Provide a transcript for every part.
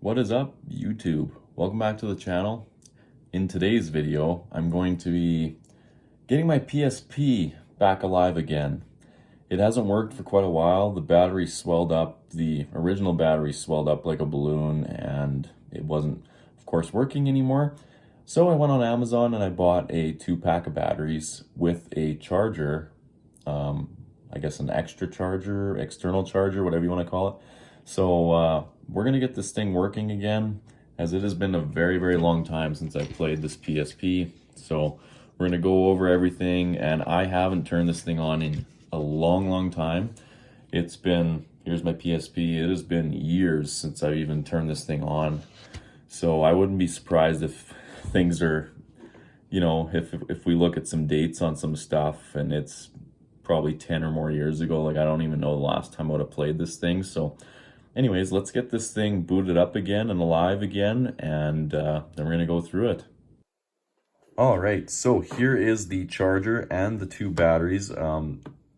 What is up, YouTube? Welcome back to the channel. In today's video, I'm going to be getting my PSP back alive again. It hasn't worked for quite a while. The battery swelled up, the original battery swelled up like a balloon, and it wasn't, of course, working anymore. So I went on Amazon and I bought a 2-pack of batteries with a charger, I guess an extra charger, external charger, whatever you want to call it. So we're gonna get this thing working again, as it has been a very, very long time since I played this PSP. So we're gonna go over everything, and I haven't turned this thing on in a long, long time. It's been, here's my PSP, it has been years since I've even turned this thing on. So I wouldn't be surprised if things are, you know, if we look at some dates on some stuff and it's probably 10 or more years ago. Like, I don't even know the last time I would have played this thing. So anyways, let's get this thing booted up again and alive again, and then we're gonna go through it. All right, so here is the charger and the 2 batteries.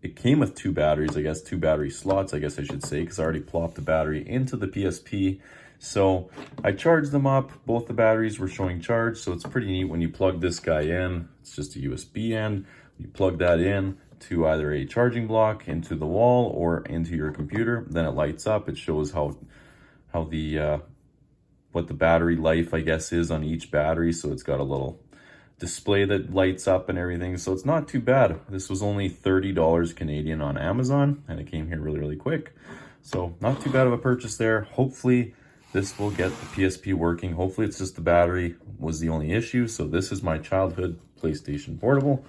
It came with 2 batteries, I guess, 2 battery slots, I guess I should say, because I already plopped the battery into the PSP. So I charged them up. Both the batteries were showing charge, so it's pretty neat when you plug this guy in. It's just a USB end. You plug that in to either a charging block, into the wall, or into your computer. Then it lights up. It shows how the what the battery life, I guess, is on each battery. So it's got a little display that lights up and everything. So it's not too bad. This was only $30 Canadian on Amazon, and it came here really, really quick. So not too bad of a purchase there. Hopefully this will get the PSP working. Hopefully it's just the battery was the only issue. So this is my childhood PlayStation Portable.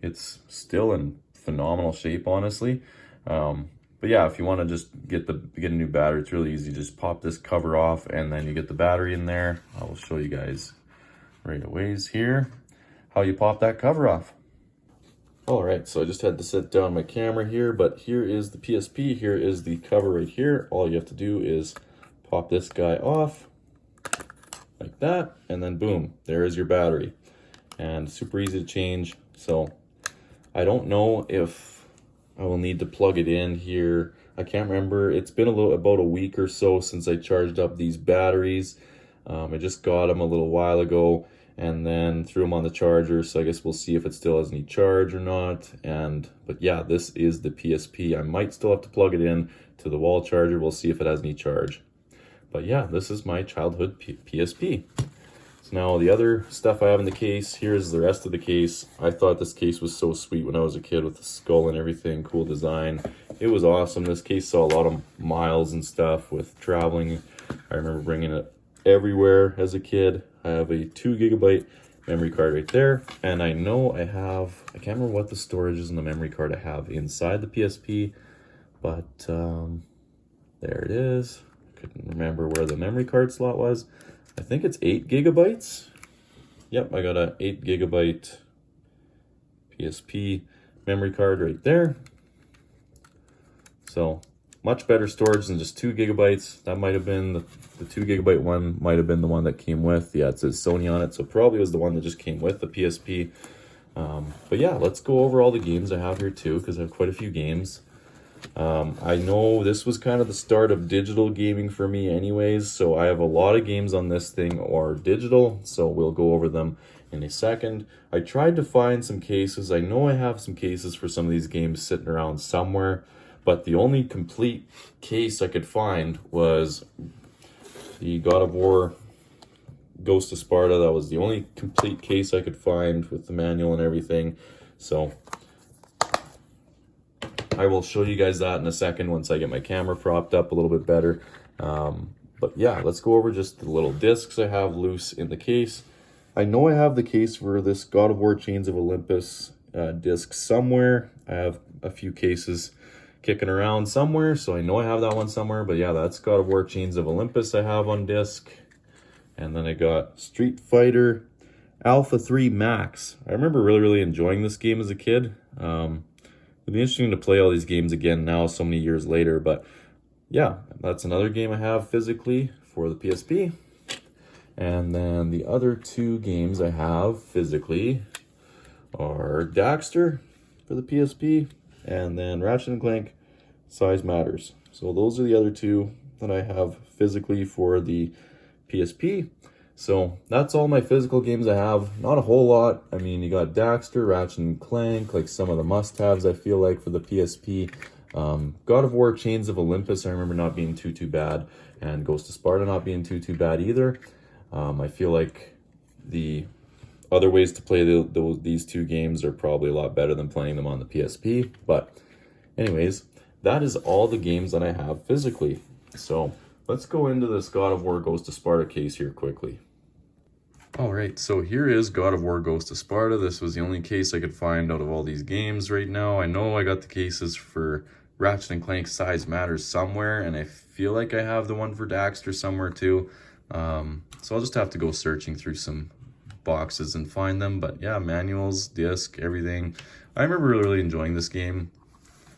It's still in phenomenal shape, honestly. But yeah, if you want to just get a new battery, it's really easy. Just pop this cover off and then you get the battery in there. I will show you guys right away here how you pop that cover off. All right, so I just had to set down my camera here, but here is the PSP. Here is the cover right here. All you have to do is pop this guy off like that, and then boom, there is your battery. And super easy to change. So I don't know if I will need to plug it in here. I can't remember. It's been about a week or so since I charged up these batteries. I just got them a little while ago and then threw them on the charger. So I guess we'll see if it still has any charge or not. But yeah, this is the PSP. I might still have to plug it in to the wall charger. We'll see if it has any charge. But yeah, this is my childhood PSP. So now the other stuff I have in the case, here's the rest of the case. I thought this case was so sweet when I was a kid, with the skull and everything, cool design. It was awesome. This case saw a lot of miles and stuff with traveling. I remember bringing it everywhere as a kid. I have a 2 GB memory card right there. And I know I can't remember what the storage is in the memory card I have inside the PSP, but there it is. Couldn't remember where the memory card slot was. I think it's 8 GB. Yep, I got a 8 GB PSP memory card right there. So much better storage than just 2 GB. That might have been the 2 GB one, might have been the one that came with. Yeah, it says Sony on it, so probably was the one that just came with the PSP. But yeah, let's go over all the games I have here too, because I have quite a few games. I know this was kind of the start of digital gaming for me anyways, so I have a lot of games on this thing are digital, so we'll go over them in a second. I tried to find some cases. I know I have some cases for some of these games sitting around somewhere, but the only complete case I could find was the God of War Ghost of Sparta. That was the only complete case I could find with the manual and everything. So I will show you guys that in a second once I get my camera propped up a little bit better. But yeah, let's go over just the little discs I have loose in the case. I know I have the case for this God of War Chains of Olympus disc somewhere. I have a few cases kicking around somewhere, so I know I have that one somewhere. But yeah, that's God of War Chains of Olympus I have on disc. And then I got Street Fighter Alpha 3 Max. I remember really, really enjoying this game as a kid. It'd be interesting to play all these games again now, so many years later. But yeah, that's another game I have physically for the PSP. And then the other 2 games I have physically are Daxter for the PSP, and then Ratchet and Clank Size Matters. So those are the other 2 that I have physically for the PSP. So that's all my physical games I have. Not a whole lot. I mean, you got Daxter, Ratchet and Clank, like some of the must-haves I feel like for the PSP. God of War, Chains of Olympus, I remember not being too bad, and Ghost of Sparta not being too bad either. I feel like the other ways to play these two games are probably a lot better than playing them on the PSP. But anyways, that is all the games that I have physically. So let's go into this God of War Ghost of Sparta case here quickly. All right, so here is God of War Ghost of Sparta. This was the only case I could find out of all these games right now. I know I got the cases for Ratchet and Clank Size Matters somewhere, and I feel like I have the one for Daxter somewhere too. So I'll just have to go searching through some boxes and find them. But yeah, manuals, disc, everything. I remember really enjoying this game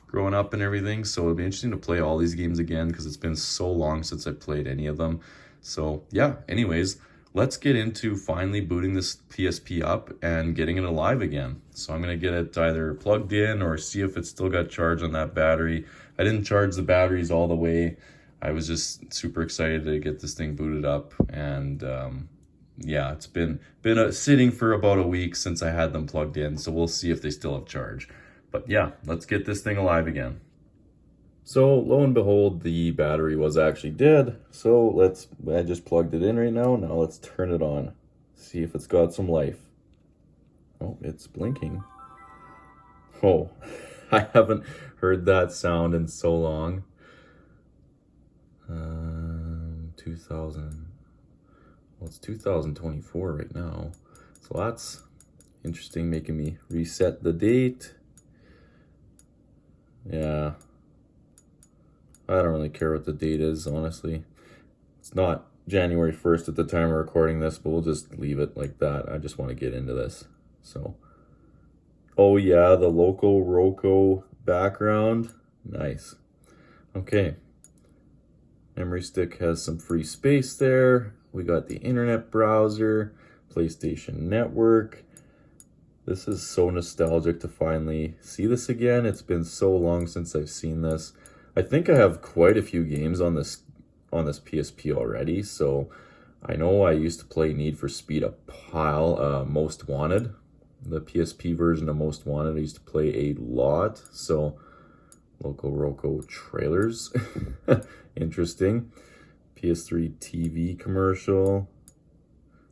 growing up and everything, so it'll be interesting to play all these games again because it's been so long since I played any of them. So yeah, anyways, let's get into finally booting this PSP up and getting it alive again. So I'm going to get it either plugged in or see if it's still got charge on that battery. I didn't charge the batteries all the way. I was just super excited to get this thing booted up, and yeah, it's been sitting for about a week since I had them plugged in, so we'll see if they still have charge. But yeah, let's get this thing alive again. So lo and behold, the battery was actually dead. So I just plugged it in right now. Now let's turn it on. See if it's got some life. Oh, it's blinking. Oh, I haven't heard that sound in so long. 2000. Well, it's 2024 right now. So that's interesting, making me reset the date. Yeah. I don't really care what the date is, honestly. It's not January 1st at the time we're recording this, but we'll just leave it like that. I just want to get into this. So, oh yeah, the local Roco background. Nice. Okay. Memory stick has some free space there. We got the internet browser, PlayStation Network. This is so nostalgic to finally see this again. It's been so long since I've seen this. I think I have quite a few games on this PSP already. So I know I used to play Need for Speed a pile. Most Wanted, the PSP version of Most Wanted, I used to play a lot. So local Roco trailers, interesting. PS3 TV commercial,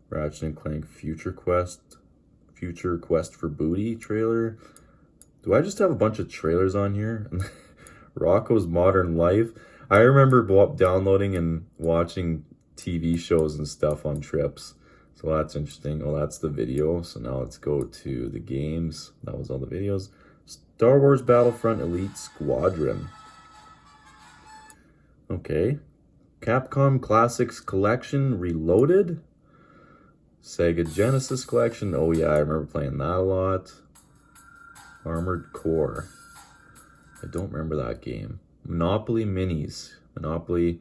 Ratchet and Clank Future Quest for Booty trailer. Do I just have a bunch of trailers on here? Rocco's Modern Life. I remember downloading and watching TV shows and stuff on trips. So that's interesting. Oh, that's the video. So now let's go to the games. That was all the videos. Star Wars Battlefront Elite Squadron. Okay. Capcom Classics Collection Reloaded. Sega Genesis Collection. Oh yeah, I remember playing that a lot. Armored Core. I don't remember that game. Monopoly Minis. Monopoly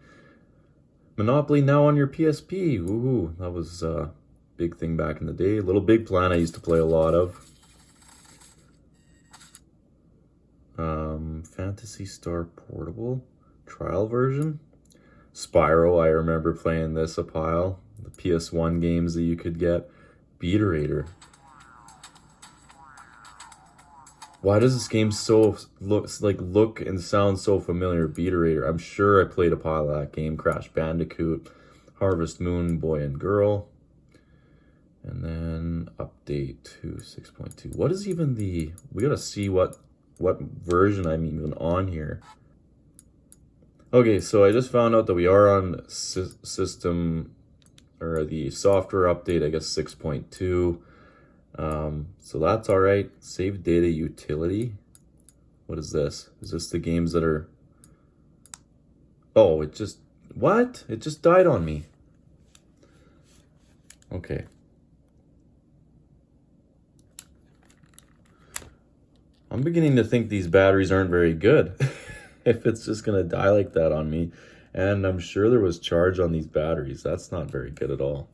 now on your PSP. Woohoo. That was a big thing back in the day. Little Big Plan I used to play a lot of. Phantasy Star Portable. Trial version. Spyro, I remember playing this a pile. The PS1 games that you could get. Beaterator. Why does this game look and sound so familiar? Beaterator. I'm sure I played a pile of that game. Crash Bandicoot, Harvest Moon, Boy and Girl. And then update to 6.2. What is even we gotta see what version I'm even on here. Okay, so I just found out that we are on system, or the software update, I guess 6.2. So that's all right. Save data utility. What is this? Is this the games that are... Oh, what? It just died on me. Okay. I'm beginning to think these batteries aren't very good. If it's just gonna die like that on me. And I'm sure there was charge on these batteries. That's not very good at all.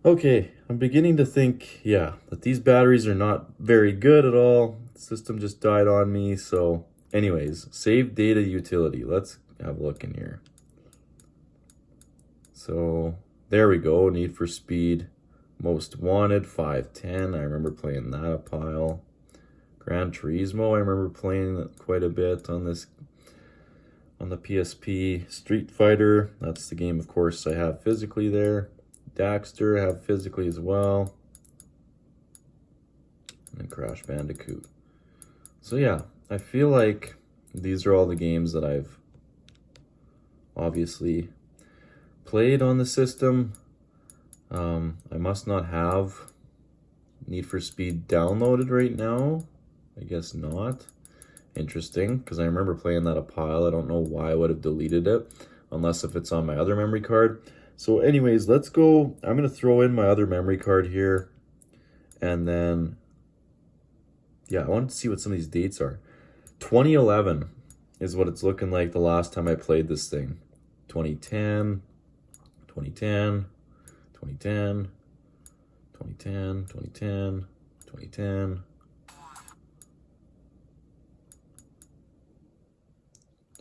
Okay, I'm beginning to think, yeah, that these batteries are not very good at all. The system just died on me. So Anyways, save data utility. Let's have a look in here. So there we go. Need for Speed Most Wanted 510. I remember playing that a pile. Gran Turismo, I remember playing quite a bit on this, on the PSP. Street Fighter, that's the game, of course, I have physically there. Daxter, I have physically as well. And Crash Bandicoot. So yeah, I feel like these are all the games that I've obviously played on the system. I must not have Need for Speed downloaded right now. I guess not. Interesting, because I remember playing that a pile. I don't know why I would have deleted it, unless if it's on my other memory card. So anyways, let's go. I'm going to throw in my other memory card here. And then, yeah, I want to see what some of these dates are. 2011 is what it's looking like the last time I played this thing. 2010, 2010, 2010, 2010, 2010, 2010.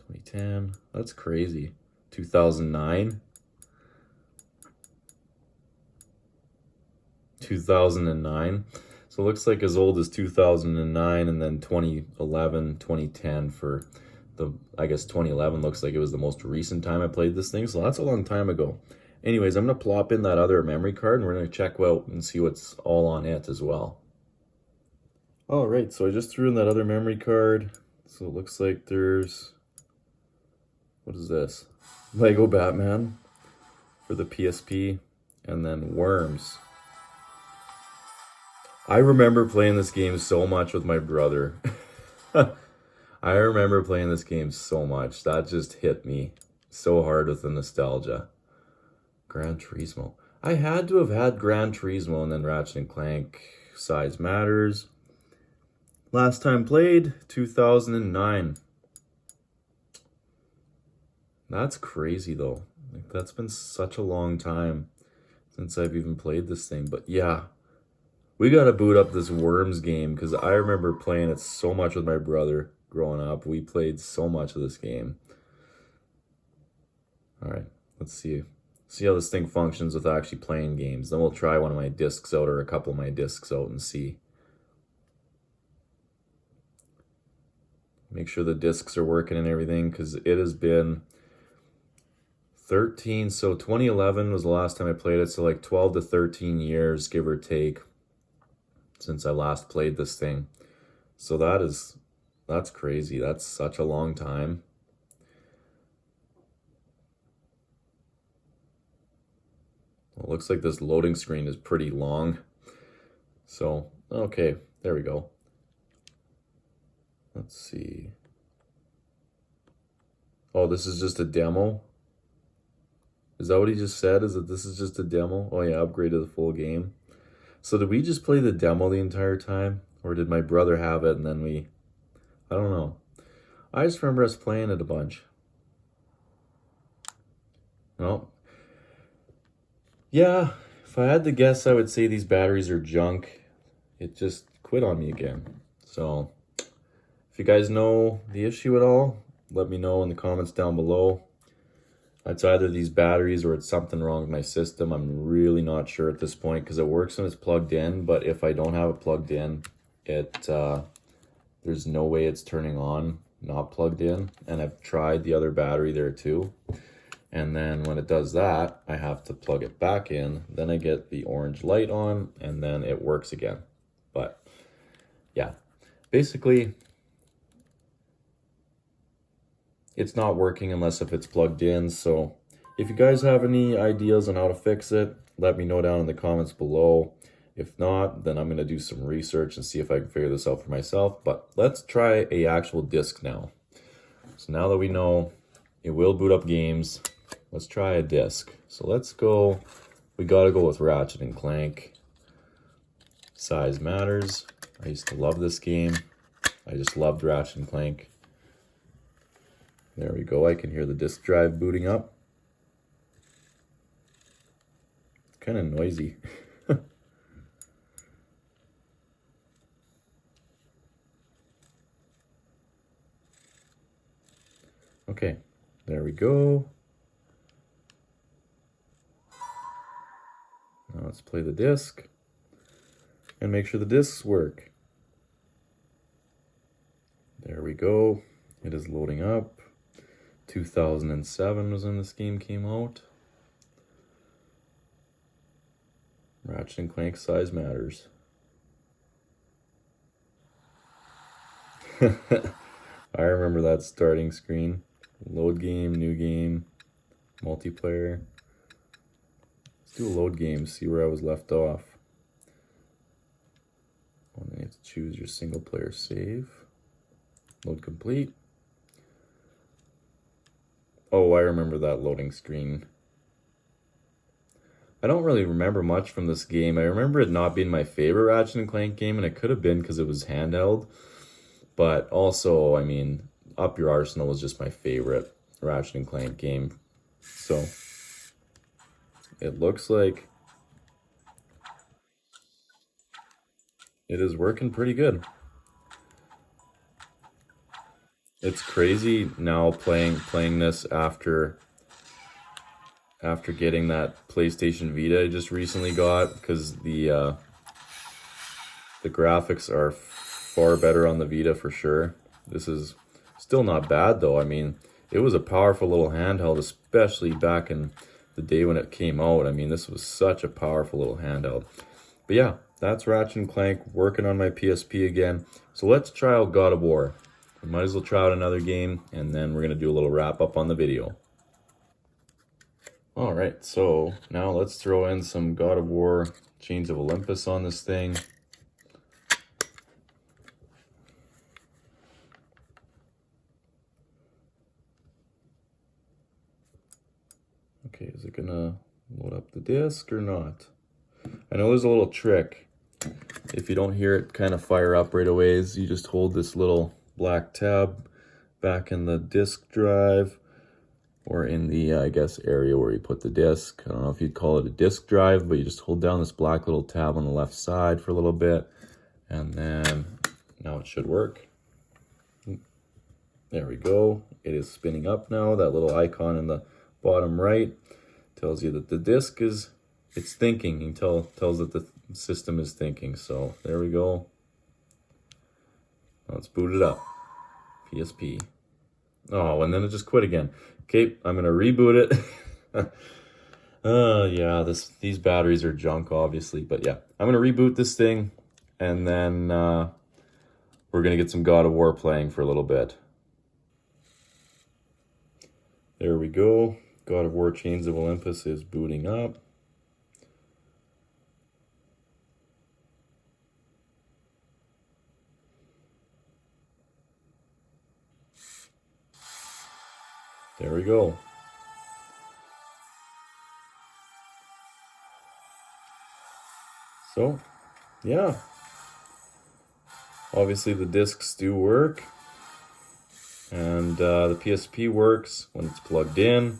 2010, that's crazy. 2009, 2009. So it looks like as old as 2009, and then 2011, 2010 for the, I guess 2011 looks like it was the most recent time I played this thing. So that's a long time ago. Anyways, I'm going to plop in that other memory card and we're going to check out and see what's all on it as well. All right, so I just threw in that other memory card. So it looks like there's, what is this? Lego Batman for the PSP, and then Worms. I remember playing this game so much with my brother. I remember playing this game so much. That just hit me so hard with the nostalgia. Gran Turismo. I had to have had Gran Turismo and then Ratchet and Clank. Size Matters. Last time played, 2009. That's crazy though. Like, that's been such a long time since I've even played this thing. But yeah, we gotta boot up this Worms game because I remember playing it so much with my brother growing up. We played so much of this game. All right, let's see how this thing functions with actually playing games. Then we'll try one of my discs out or a couple of my discs out and see. Make sure the discs are working and everything because it has been 13, so 2011 was the last time I played it, so like 12 to 13 years, give or take, since I last played this thing. So that's crazy. That's such a long time. Well, it looks like this loading screen is pretty long. So, okay, there we go. Let's see. Oh, this is just a demo? Is that what he just said? Is that this is just a demo? Oh yeah, upgrade to the full game. So did we just play the demo the entire time? Or did my brother have it and then we... I don't know. I just remember us playing it a bunch. No. Yeah, if I had to guess, I would say these batteries are junk. It just quit on me again. So, if you guys know the issue at all, let me know in the comments down below. It's either these batteries or it's something wrong with my system. I'm really not sure at this point because it works when it's plugged in, but if I don't have it plugged in, there's no way it's turning on not plugged in. And I've tried the other battery there too. And then when it does that, I have to plug it back in. Then I get the orange light on and then it works again. But yeah, basically, it's not working unless if it's plugged in. So if you guys have any ideas on how to fix it, let me know down in the comments below. If not, then I'm going to do some research and see if I can figure this out for myself. But let's try a actual disc now. So now that we know it will boot up games, let's try a disc. So let's go, we got to go with Ratchet and Clank. Size Matters. I used to love this game. I just loved Ratchet and Clank. There we go. I can hear the disk drive booting up. It's kind of noisy. Okay, there we go. Now let's play the disc and make sure the discs work. There we go. It is loading up. 2007 was when this game came out. Ratchet and Clank size matters. I remember that starting screen. Load game, new game, multiplayer. Let's do a load game, see where I was left off. And then you have to choose your single player save. Load complete. Oh, I remember that loading screen. I don't really remember much from this game. I remember it not being my favorite Ratchet and Clank game, and it could have been because it was handheld. But also, I mean, Up Your Arsenal was just my favorite Ratchet and Clank game. So, it looks like it is working pretty good. It's crazy now playing this after getting that PlayStation Vita I just recently got, because the graphics are far better on the Vita for sure. This is still not bad though. I mean, it was a powerful little handheld, especially back in the day when it came out. I mean, this was such a powerful little handheld. But yeah, that's Ratchet and Clank working on my PSP again. So let's try out God of War. We might as well try out another game, and then we're going to do a little wrap up on the video. All right, so now let's throw in some God of War Chains of Olympus on this thing. Okay, is it gonna load up the disc or not? I know there's a little trick. If you don't hear it kind of fire up right away, you just hold this little black tab back in the disk drive, or in the, I guess, area where you put the disc. I don't know if you'd call it a disk drive, but you just hold down this black little tab on the left side for a little bit, and then now it should work. There we go. It is spinning up now. That little icon in the bottom right tells you that the disc is, it's thinking. It tells that the system is thinking. So there we go. Now let's boot it up. PSP. Oh, and then it just quit again. Okay, I'm gonna reboot it. Yeah, these batteries are junk, obviously, but yeah, I'm gonna reboot this thing, and then we're gonna get some God of War playing for a little bit. There we go. God of War Chains of Olympus is booting up. There we go. So, yeah. Obviously the discs do work, and the PSP works when it's plugged in.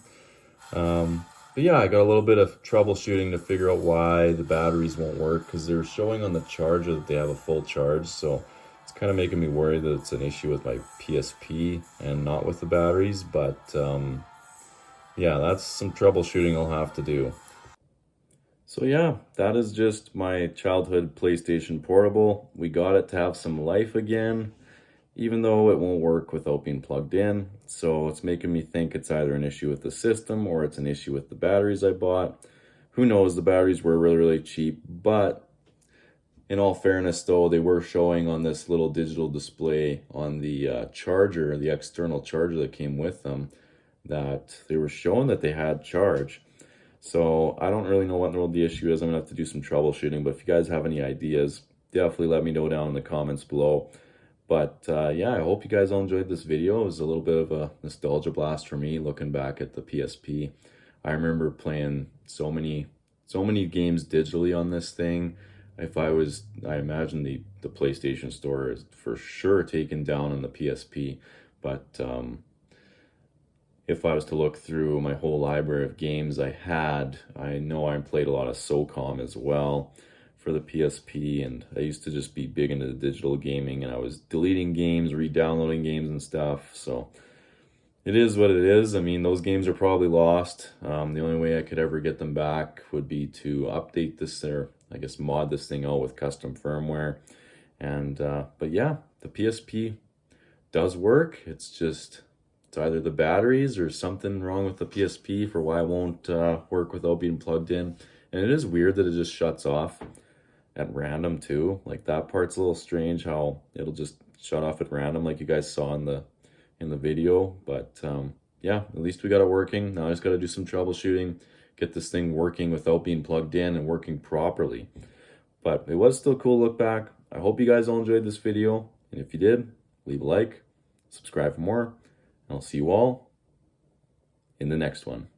But yeah, I got a little bit of troubleshooting to figure out why the batteries won't work, because they're showing on the charger that they have a full charge, so it's kind of making me worry that it's an issue with my PSP and not with the batteries. But yeah, that's some troubleshooting I'll have to do. So yeah, that is just my childhood PlayStation Portable. We got it to have some life again, even though it won't work without being plugged in. So it's making me think it's either an issue with the system or it's an issue with the batteries I bought. Who knows, the batteries were really, really cheap, but in all fairness though, they were showing on this little digital display on the charger, the external charger that came with them, that they were showing that they had charge. So I don't really know what in the world the issue is. I'm gonna have to do some troubleshooting, but if you guys have any ideas, definitely let me know down in the comments below. But yeah, I hope you guys all enjoyed this video. It was a little bit of a nostalgia blast for me, looking back at the PSP. I remember playing so many games digitally on this thing. I imagine the PlayStation Store is for sure taken down on the PSP. But if I was to look through my whole library of games I had, I know I played a lot of SOCOM as well for the PSP, and I used to just be big into the digital gaming, and I was deleting games, re-downloading games and stuff. So it is what it is. I mean, those games are probably lost. The only way I could ever get them back would be to update this, or I guess mod this thing out with custom firmware. And but yeah, the PSP does work. It's either the batteries or something wrong with the PSP for why it won't work without being plugged in. And it is weird that it just shuts off at random too. Like that part's a little strange, how it'll just shut off at random, like you guys saw in the video. But yeah, at least we got it working. Now I just got to do some troubleshooting, get this thing working without being plugged in and working properly. But it was still cool to look back. I hope you guys all enjoyed this video, and if you did, leave a like, subscribe for more, and I'll see you all in the next one.